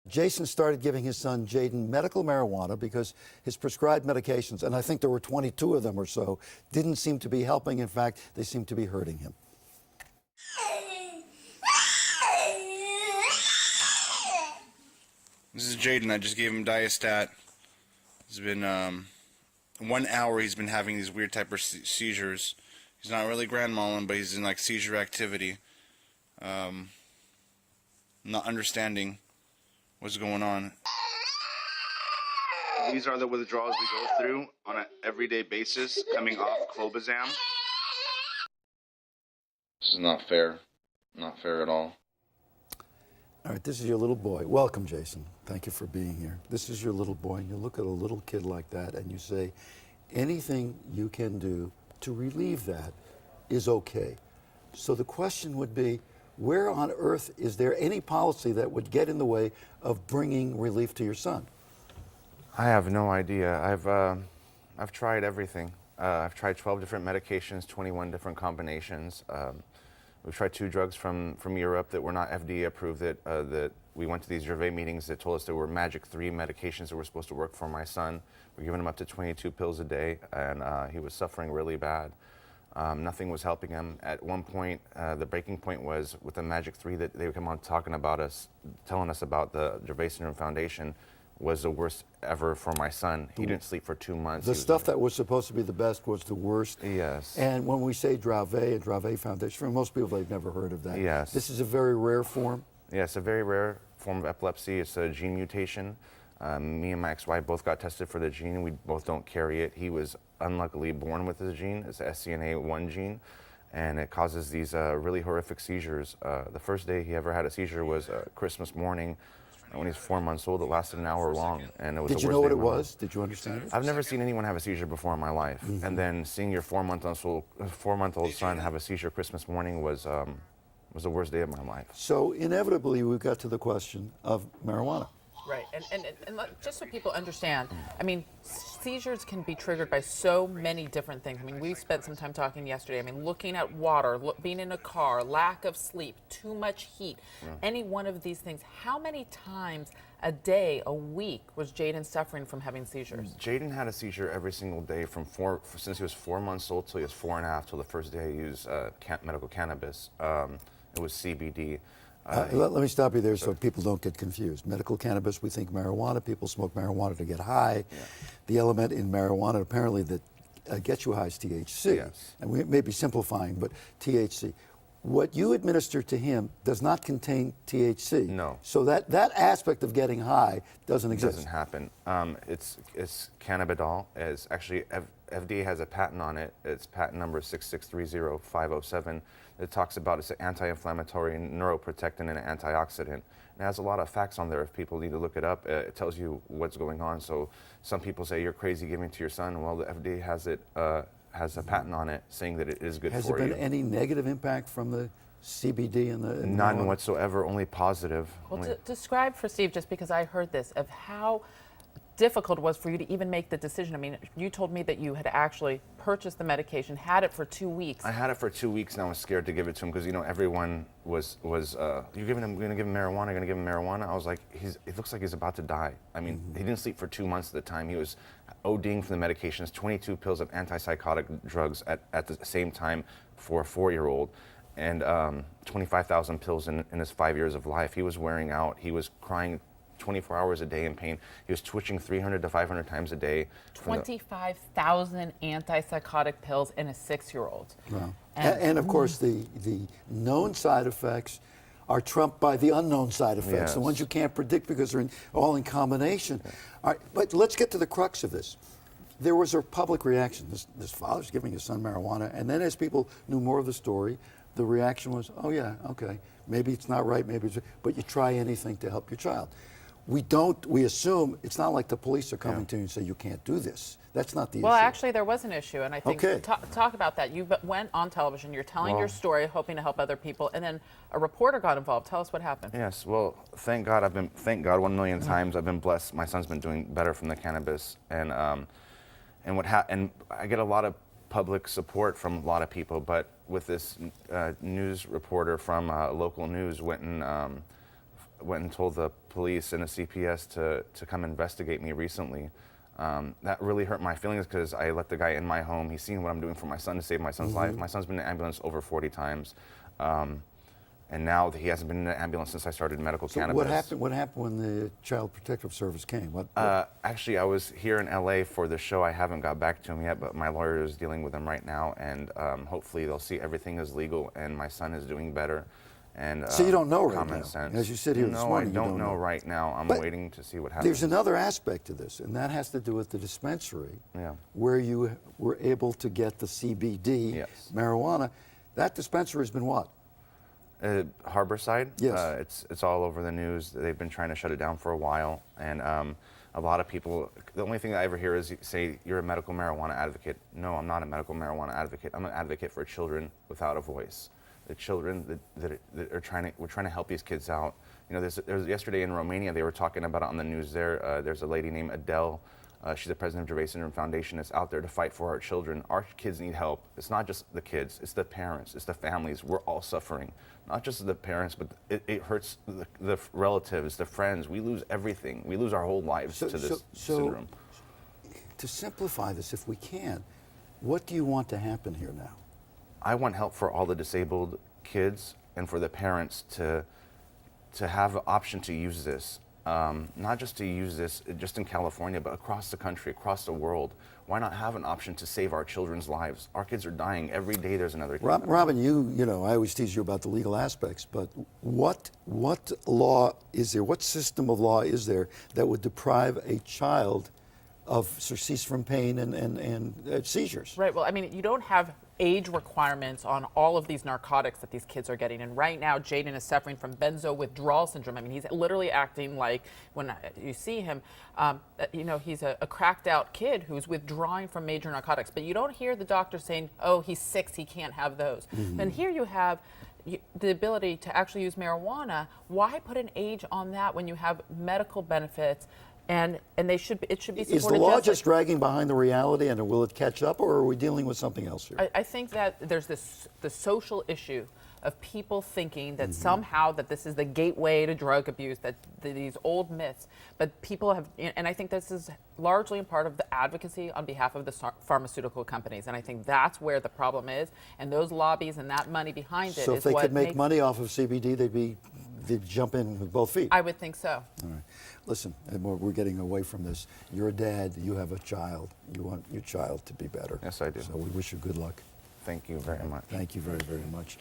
Jason started giving his son Jaden medical marijuana because his prescribed medications, and I think there were 22 of them or so, didn't seem to be helping. In fact, they seemed to be hurting him. This is Jaden. I just gave him Diastat. It's been 1 hour he's been having these weird type of seizures. He's not really grand mal, but he's in like seizure activity. Not understanding what's going on. These are the withdrawals we go through on an everyday basis coming off clobazam. This is not fair. Not fair at all. All right, this is your little boy. Welcome, Jason. Thank you for being here. This is your little boy, and you look at a little kid like that, and you say, anything you can do to relieve that is okay. So the question would be, where on earth is there any policy that would get in the way of bringing relief to your son? I have no idea. I've tried everything. I've tried 12 different medications, 21 different combinations. We've tried 2 drugs from Europe that were not FDA approved. That we went to these Dravet meetings that told us there were magic 3 medications that were supposed to work for my son. We're giving him up to 22 pills a day, and he was suffering really bad. Nothing was helping him. At one point, the breaking point was with the magic 3 that they would come on talking about us, telling us about the Dravet Syndrome Foundation was the worst ever for my son. He didn't sleep for 2 months. The stuff that was supposed to be the best was the worst. Yes. And when we say Dravet and Dravet Foundation, for most people, they've never heard of that. Yes. This is a very rare form. Yeah, it's a very rare form of epilepsy. It's a gene mutation. Me and my ex-wife both got tested for the gene. We both don't carry it. He was unluckily born with the gene. It's the SCNA1 gene, and it causes these really horrific seizures. The first day he ever had a seizure was Christmas morning when he was 4 months old. It lasted an hour long, and it was Did the you worst know what day it of my life. was? Did you understand it? I've never seen anyone have a seizure before in my life, and then seeing your 4-month-old son have a seizure Christmas morning was the worst day of my life. So inevitably, we got to the question of marijuana. Right, and just so people understand, I mean, seizures can be triggered by so many different things. I mean, we spent some time talking yesterday. I mean, looking at water, being in a car, lack of sleep, too much heat, any one of these things. How many times a day, a week, was Jaden suffering from having seizures? Jaden had a seizure every single day since he was 4 months old till he was 4.5, till the first day he used medical cannabis. It was CBD. Let me stop you there so people don't get confused. Medical cannabis, we think marijuana. People smoke marijuana to get high. Yeah. The element in marijuana apparently that gets you high is THC. Yes. And we may be simplifying, but THC. What you administer to him does not contain THC. No. So that aspect of getting high doesn't exist. Doesn't happen. It's cannabidiol. It's actually FDA has a patent on it. It's patent number 6630507. It talks about it's an anti-inflammatory, neuroprotectant, and an antioxidant. It has a lot of facts on there. If people need to look it up, it tells you what's going on. So some people say you're crazy giving it to your son. Well, the FDA has it. Has a patent on it saying that it is good for you. Has there been any negative impact from the CBD and the None whatsoever, only positive. Well, describe for Steve, just because I heard this, of how difficult it was for you to even make the decision. I mean, you told me that you had actually purchased the medication, had it for 2 weeks. I had it for 2 weeks, and I was scared to give it to him because, you know, everyone was you're going to give him marijuana, you're going to give him marijuana. I was like, it looks like he's about to die. I mean, he didn't sleep for 2 months at the time. He was ODing from the medications, 22 pills of antipsychotic drugs at the same time for a 4-year-old, and 25,000 pills in his 5 years of life. He was wearing out. He was crying 24 hours a day in pain. He was twitching 300 to 500 times a day. 25,000 antipsychotic pills in a 6-year-old. Wow. And of course, the known side effects are trumped by the unknown side effects, Yes. the ones you can't predict because they're all in combination. Yeah. All right, but let's get to the crux of this. There was a public reaction. This father's giving his son marijuana, and then as people knew more of the story, the reaction was, oh yeah, okay, maybe it's not right, maybe it's, but you try anything to help your child. We assume it's not like the police are coming to you and say you can't do this. That's not the issue. Well, actually, there was an issue, and I think Okay. talk about that. You went on television. You're telling your story, hoping to help other people, and then a reporter got involved. Tell us what happened. Yes. Well, thank God 1 million times I've been blessed. My son's been doing better from the cannabis, and I get a lot of public support from a lot of people. But with this news reporter from local news went and went and told the police and the CPS to come investigate me recently. That really hurt my feelings because I let the guy in my home. He's seen what I'm doing for my son to save my son's life. My son's been in an ambulance over 40 times. And now he hasn't been in an ambulance since I started medical cannabis. What happened when the Child Protective Service came? Actually, I was here in LA for the show. I haven't got back to him yet, but my lawyer is dealing with him right now, and hopefully they'll see everything is legal and my son is doing better. And So you don't know right common now? sense. As you sit here this No, morning, I you don't don't know know. right now. I'm But waiting to see what happens. There's another aspect to this, and that has to do with the dispensary, Yeah. where you were able to get the CBD Yes. marijuana. That dispensary has been what? Harborside. Yes. It's all over the news. They've been trying to shut it down for a while, and a lot of people. The only thing I ever hear is say you're a medical marijuana advocate. No, I'm not a medical marijuana advocate. I'm an advocate for children without a voice. The children that are we're trying to help these kids out. You know, there's yesterday in Romania they were talking about it on the news. There's a lady named Adele. She's the president of Dravet Syndrome Foundation that's out there to fight for our children. Our kids need help. It's not just the kids, it's the parents, it's the families. We're all suffering. Not just the parents, but it hurts the relatives, the friends. We lose everything. We lose our whole lives to this syndrome. To simplify this, if we can, what do you want to happen here now? I want help for all the disabled kids and for the parents to have an option to use this. Not just to use this just in California, but across the country, across the world. Why not have an option to save our children's lives? Our kids are dying every day. There's another kid. Robin, you know, I always tease you about the legal aspects, but what law is there? What system of law is there that would deprive a child of cease from pain and seizures? Right. Well, I mean, you don't have age requirements on all of these narcotics that these kids are getting. And right now, Jaden is suffering from benzo withdrawal syndrome. I mean, he's literally acting like, when you see him, you know, he's a cracked out kid who's withdrawing from major narcotics. But you don't hear the doctor saying, oh, he's 6, he can't have those. And here you have the ability to actually use marijuana. Why put an age on that when you have medical benefits? And it should be supported. Is the law just dragging behind the reality, and will it catch up, or are we dealing with something else here? I think that there's the social issue of people thinking that somehow that this is the gateway to drug abuse, that these old myths. But people have, and I think this is largely a part of the advocacy on behalf of the pharmaceutical companies. And I think that's where the problem is. And those lobbies and that money behind it is what So if they could make makes money off of CBD, they'd jump in with both feet. I would think so. All right. Listen, and we're getting away from this. You're a dad. You have a child. You want your child to be better. Yes, I do. So we wish you good luck. Thank you very much. Thank you very, very much.